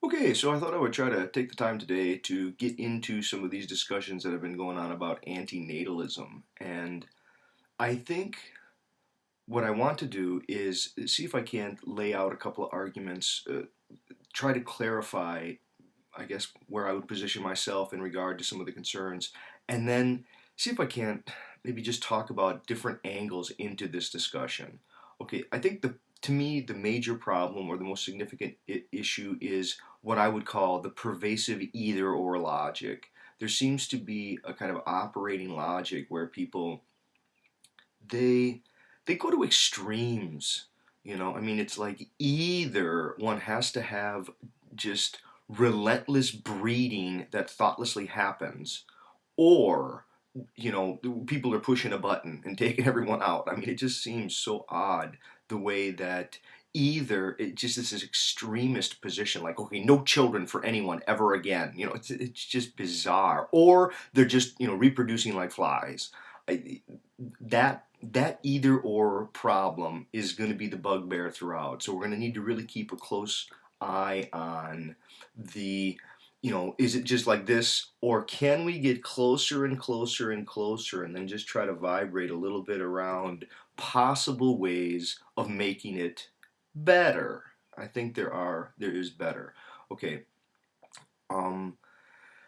Okay, so I thought I would try to take the time today to get into some of these discussions that have been going on about antinatalism. And I think what I want to do is see if I can't lay out a couple of arguments, try to clarify, I guess, where I would position myself in regard to some of the concerns, and then see if I can't maybe just talk about different angles into this discussion. Okay, I think to me the major problem or the most significant issue is what I would call the pervasive either or logic. There seems to be a kind of operating logic where people they they go to extremes. I mean, it's like either one has to have just relentless breeding that thoughtlessly happens, or people are pushing a button and taking everyone out. I mean, it just seems so odd the way that either it just is this extremist position, like, okay, no children for anyone ever again. It's just bizarre, or they're just reproducing like flies. That either or problem is going to be the bugbear throughout. So we're going to need to really keep a close eye on the is it just like this, or can we get closer and closer and closer and then just try to vibrate a little bit around possible ways of making it better? I think there is better. Okay. Um,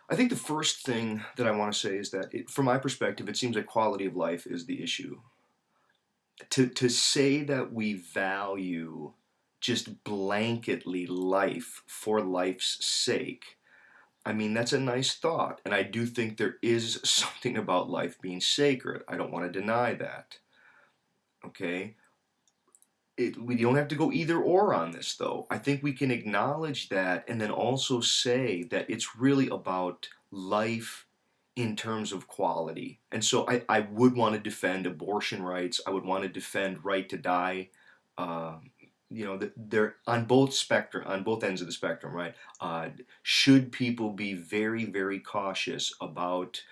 I think the first thing that I want to say is that, from my perspective, it seems like quality of life is the issue. To say that we value just blanketly life for life's sake, I mean, that's a nice thought, and I do think there is something about life being sacred. I don't want to deny that. Okay? We don't have to go either or on this, though. I think we can acknowledge that and then also say that it's really about life in terms of quality. And so I would want to defend abortion rights. I would want to defend right to die. Uh, they're on both ends of the spectrum, right? Should people be very, very cautious about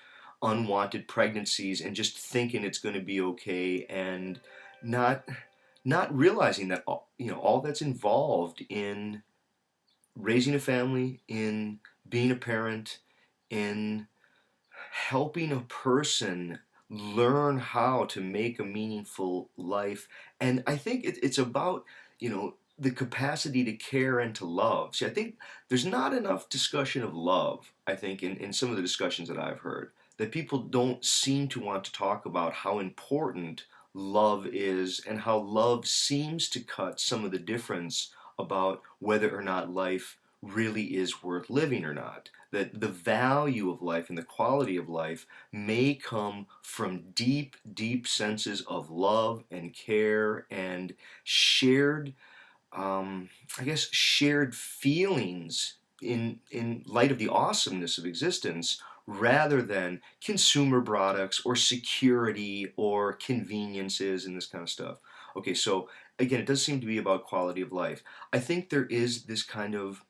unwanted pregnancies and just thinking it's going to be okay, and not not realizing that all that's involved in raising a family, in being a parent, in helping a person learn how to make a meaningful life. And I think it's about the capacity to care and to love. See, I think there's not enough discussion of love, I think, in some of the discussions that I've heard, that people don't seem to want to talk about how important love is, and how love seems to cut some of the difference about whether or not life really is worth living or not. That the value of life and the quality of life may come from deep, deep senses of love and care and shared, I guess, shared feelings in light of the awesomeness of existence, rather than consumer products or security or conveniences and this kind of stuff. Okay, so again, it does seem to be about quality of life. I think there is this kind of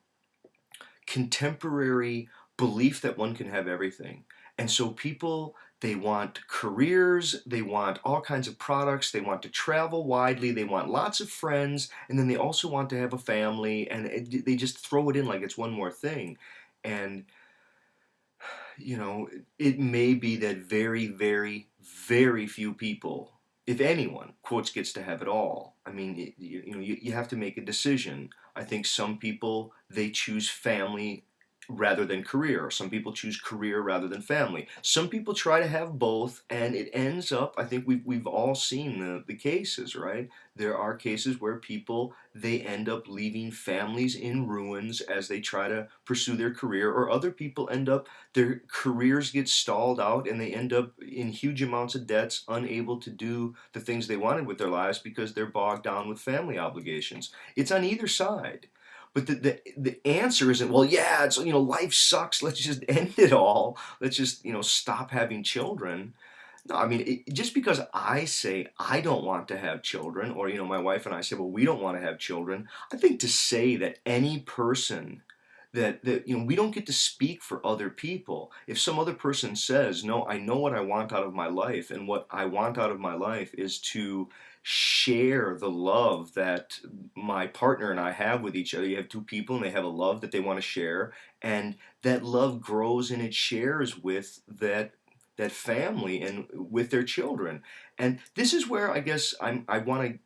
contemporary belief that one can have everything. And so people, they want careers, they want all kinds of products, they want to travel widely, they want lots of friends, and then they also want to have a family, and they just throw it in like it's one more thing. And, you know, it may be that very, very, very few people, if anyone, quotes, gets to have it all. I mean, you have to make a decision. I think some people, they choose family rather than career. Some people choose career rather than family. Some people try to have both, and it ends up, I think we've all seen the cases, right? There are cases where people, they end up leaving families in ruins as they try to pursue their career, or other people end up, their careers get stalled out and they end up in huge amounts of debts, unable to do the things they wanted with their lives because they're bogged down with family obligations. It's on either side. But the answer isn't, well, yeah, it's, life sucks, let's just end it all. Let's just, stop having children. No, I mean, just because I say I don't want to have children, or, my wife and I say, well, we don't want to have children, I think to say that any person that we don't get to speak for other people. If some other person says, no, I know what I want out of my life, and what I want out of my life is to share the love that my partner and I have with each other. You have two people and they have a love that they want to share, and that love grows and it shares with that family and with their children. And this is where I guess I want to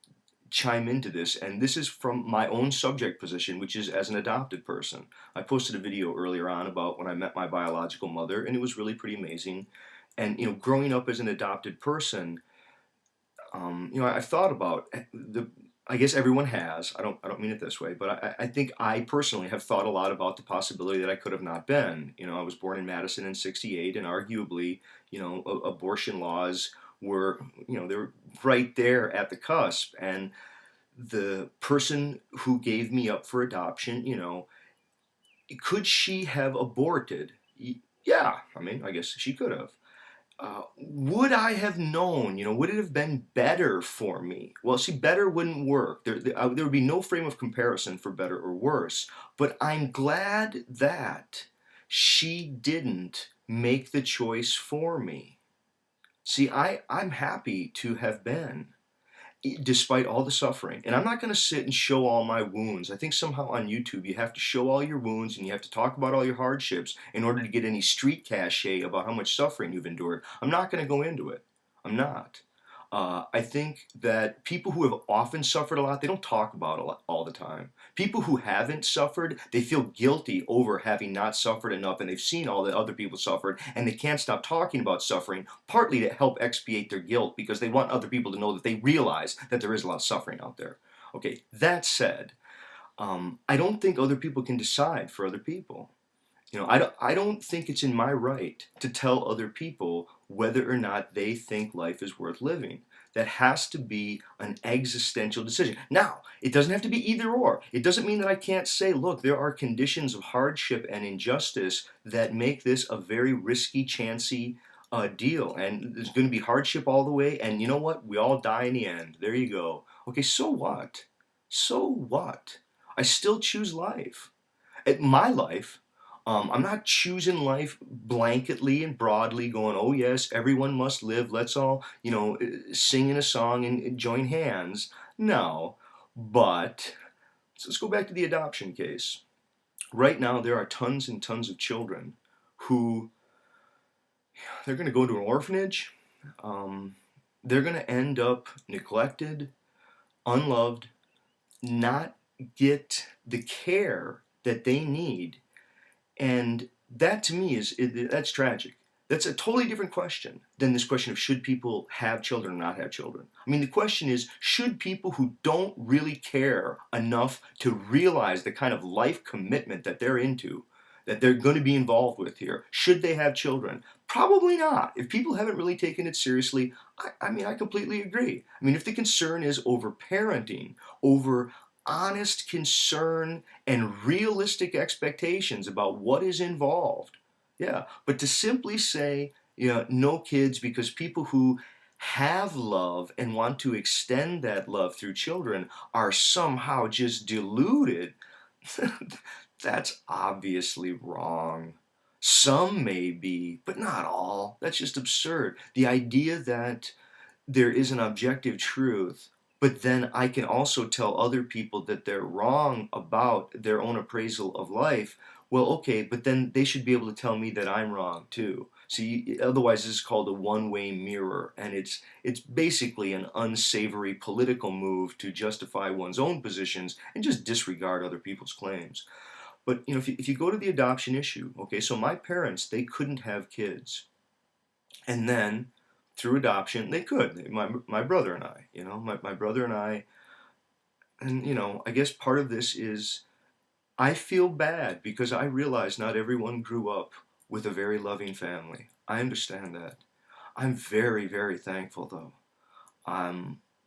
chime into this, and this is from my own subject position, which is as an adopted person. I posted a video earlier on about when I met my biological mother, and it was really pretty amazing. And growing up as an adopted person, I've thought about the. I guess everyone has. I don't mean it this way, but I think I personally have thought a lot about the possibility that I could have not been. I was born in Madison in '68, and arguably, abortion laws were, they were right there at the cusp. And the person who gave me up for adoption, could she have aborted? Yeah, I mean, I guess she could have. Would I have known? Would it have been better for me? Well, see, better wouldn't work. There would be no frame of comparison for better or worse. But I'm glad that she didn't make the choice for me. See, I'm happy to have been, despite all the suffering. And I'm not going to sit and show all my wounds. I think somehow on YouTube you have to show all your wounds and you have to talk about all your hardships in order to get any street cachet about how much suffering you've endured. I'm not going to go into it. I'm not. I think that people who have often suffered a lot, they don't talk about it all the time. People who haven't suffered, they feel guilty over having not suffered enough, and they've seen all that other people suffered, and they can't stop talking about suffering, partly to help expiate their guilt because they want other people to know that they realize that there is a lot of suffering out there. Okay, that said, I don't think other people can decide for other people. I don't think it's in my right to tell other people whether or not they think life is worth living. That has to be an existential decision. Now, it doesn't have to be either or. It doesn't mean that I can't say, look, there are conditions of hardship and injustice that make this a very risky, chancy deal. And there's going to be hardship all the way. And you know what? We all die in the end. There you go. Okay, so what? So what? I still choose life. At my life, I'm not choosing life blanketly and broadly, going, oh yes, everyone must live. Let's all, sing in a song and join hands. No, but let's go back to the adoption case. Right now, there are tons and tons of children who they're going to go to an orphanage. They're going to end up neglected, unloved, not get the care that they need. And that to me that's tragic. That's a totally different question than this question of should people have children or not have children. I mean, the question is, should people who don't really care enough to realize the kind of life commitment that they're into, that they're going to be involved with here, should they have children? Probably not. If people haven't really taken it seriously, I completely agree. I mean, if the concern is over parenting, over honest concern and realistic expectations about what is involved. Yeah, but to simply say, no kids because people who have love and want to extend that love through children are somehow just deluded, that's obviously wrong. Some may be, but not all. That's just absurd. The idea that there is an objective truth, but then I can also tell other people that they're wrong about their own appraisal of life. Well, okay, but then they should be able to tell me that I'm wrong too. See, otherwise this is called a one-way mirror, and it's basically an unsavory political move to justify one's own positions and just disregard other people's claims. But if you go to the adoption issue, okay, so my parents, they couldn't have kids, and then through adoption, they could. My brother and I, my brother and I, and I guess part of this is I feel bad because I realize not everyone grew up with a very loving family. I understand that. I'm very, very thankful though.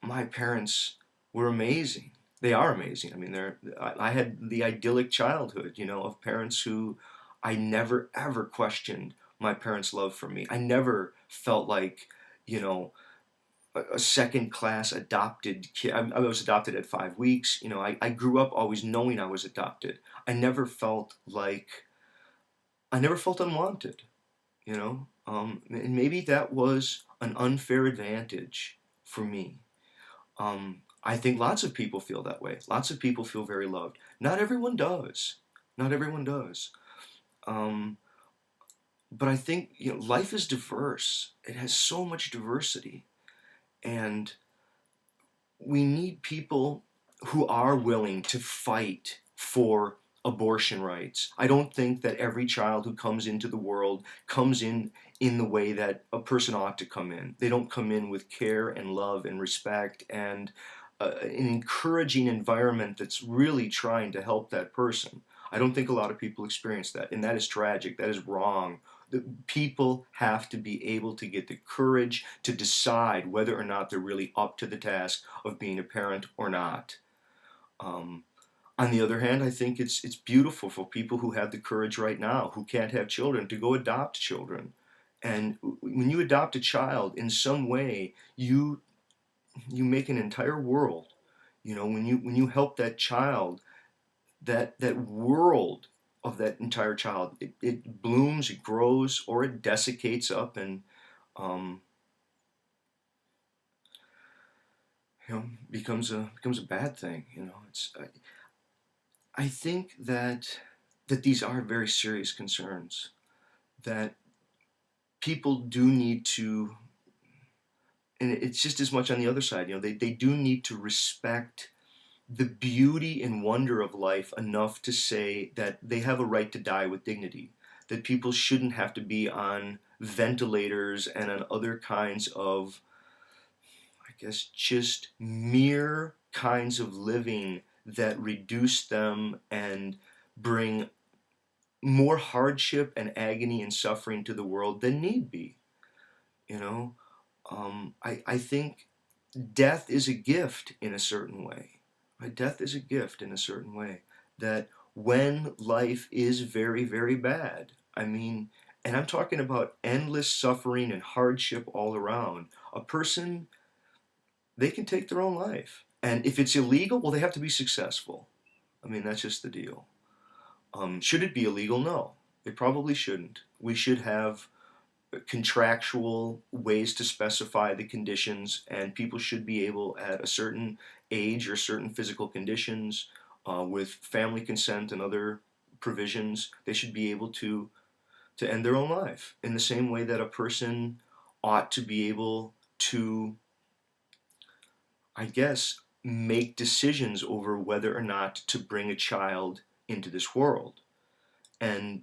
My parents were amazing. They are amazing. I mean, I had the idyllic childhood, of parents who I never ever questioned my parents' love for me. I never felt like, you know, a second class adopted kid. I was adopted at 5 weeks. You know, I grew up always knowing I was adopted. I never felt like, I never felt unwanted, you know? And maybe that was an unfair advantage for me. I think lots of people feel that way. Lots of people feel very loved. Not everyone does. Not everyone does. Um, but I think, you know, life is diverse. It has so much diversity. And we need people who are willing to fight for abortion rights. I don't think that every child who comes into the world comes in the way that a person ought to come in. They don't come in with care and love and respect and an encouraging environment that's really trying to help that person. I don't think a lot of people experience that, and that is tragic. That is wrong. The people have to be able to get the courage to decide whether or not they're really up to the task of being a parent or not. Um, on the other hand, I think it's beautiful for people who have the courage right now, who can't have children, to go adopt children. And when you adopt a child, in some way, you make an entire world. You know, when you help that child, that world of that entire child, it blooms, it grows, or it desiccates up and um, becomes a bad thing. You know, I think that these are very serious concerns. That people do need to, and it's just as much on the other side. You know, they do need to respect the beauty and wonder of life enough to say that they have a right to die with dignity. That people shouldn't have to be on ventilators and on other kinds of, I guess, just mere kinds of living that reduce them and bring more hardship and agony and suffering to the world than need be. You know, I think death is a gift in a certain way. Right? Death is a gift in a certain way. That when life is very, very bad, I mean, and I'm talking about endless suffering and hardship all around, a person, they can take their own life. And if it's illegal, well, they have to be successful. I mean, that's just the deal. Should it be illegal? No, it probably shouldn't. We should have contractual ways to specify the conditions, and people should be able, at a certain age or certain physical conditions, with family consent and other provisions, they should be able to end their own life in the same way that a person ought to be able to, I guess, make decisions over whether or not to bring a child into this world. And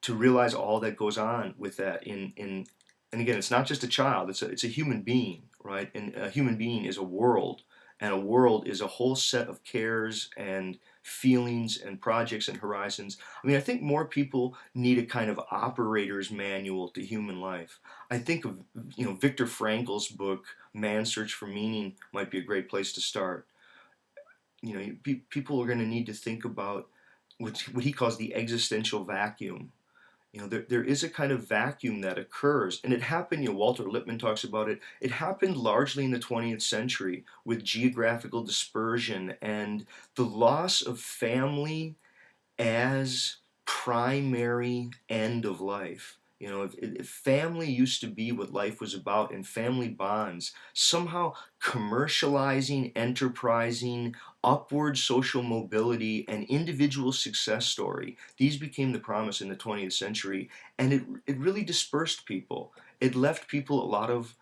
to realize all that goes on with that in and again, it's not just a child, it's a human being, right? And a human being is a world, and a world is a whole set of cares and feelings and projects and horizons. I mean, I think more people need a kind of operator's manual to human life. I think of, you know, Viktor Frankl's book Man's Search for Meaning might be a great place to start. You know, people are going to need to think about what he calls the existential vacuum. You know, there is a kind of vacuum that occurs, and it happened, you know, Walter Lippmann talks about it. It happened largely in the 20th century with geographical dispersion and the loss of family as primary end of life. You know, if family used to be what life was about and family bonds, somehow commercializing, enterprising, upward social mobility, and individual success story, these became the promise in the 20th century, and it really dispersed people. It left people a lot of,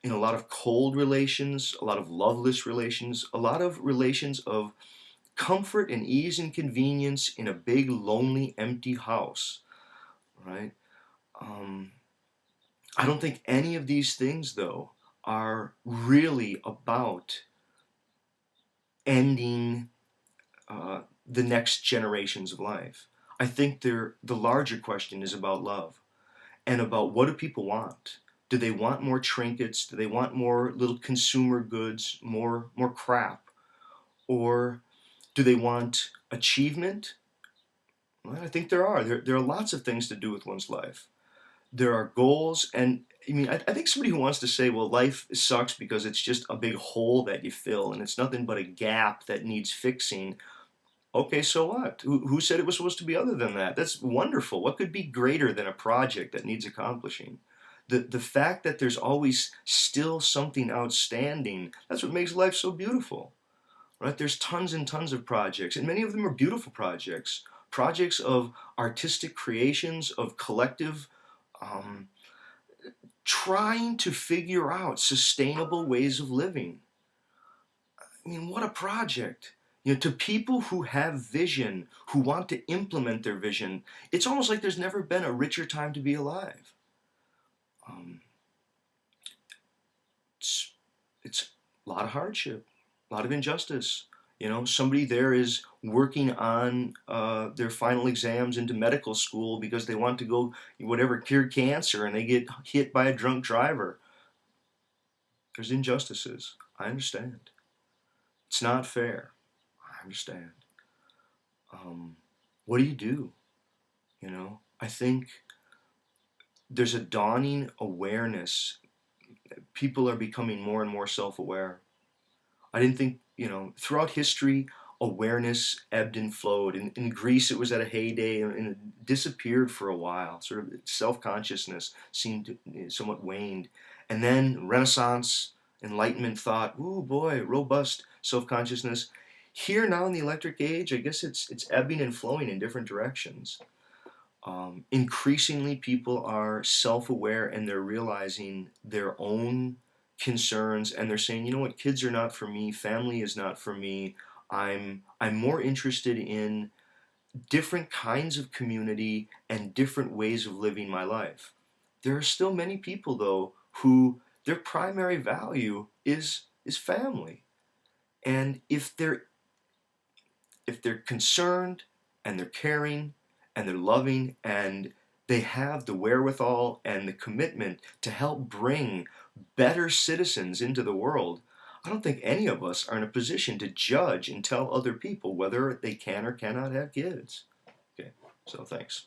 in a lot of cold relations, a lot of loveless relations, a lot of relations of comfort and ease and convenience in a big, lonely, empty house, right? Um, I don't think any of these things, though, are really about ending the next generations of life. I think the larger question is about love and about what do people want. Do they want more trinkets? Do they want more little consumer goods, more crap? Or do they want achievement? Well, I think there are. There are lots of things to do with one's life. there are goals, and I mean, I think somebody who wants to say, well, life sucks because it's just a big hole that you fill and it's nothing but a gap that needs fixing. Okay, so what? Who said it was supposed to be other than that? That's wonderful. What could be greater than a project that needs accomplishing? The fact that there's always still something outstanding, that's what makes life so beautiful, right? There's tons and tons of projects, and many of them are beautiful projects, projects of artistic creations, of collective um, trying to figure out sustainable ways of living. I mean, what a project. You know, to people who have vision, who want to implement their vision, it's almost like there's never been a richer time to be alive. Um, it's, it's a lot of hardship, a lot of injustice. You know, somebody there is working on their final exams into medical school because they want to go, whatever, cure cancer, and they get hit by a drunk driver. There's injustices. I understand. It's not fair. I understand. Um, what do you do? You know, I think there's a dawning awareness. People are becoming more and more self-aware. I didn't think, you know, throughout history, awareness ebbed and flowed. In Greece, it was at a heyday and it disappeared for a while. Sort of self-consciousness seemed to, somewhat waned. And then Renaissance, Enlightenment thought, ooh boy, robust self-consciousness. Here now in the electric age, I guess it's ebbing and flowing in different directions. Increasingly, people are self-aware and they're realizing their own concerns, and they're saying, you know what, kids are not for me, family is not for me. I'm more interested in different kinds of community and different ways of living my life. There are still many people though who their primary value is family. And if they're concerned and they're caring and they're loving and they have the wherewithal and the commitment to help bring better citizens into the world, I don't think any of us are in a position to judge and tell other people whether they can or cannot have kids. Okay, so thanks.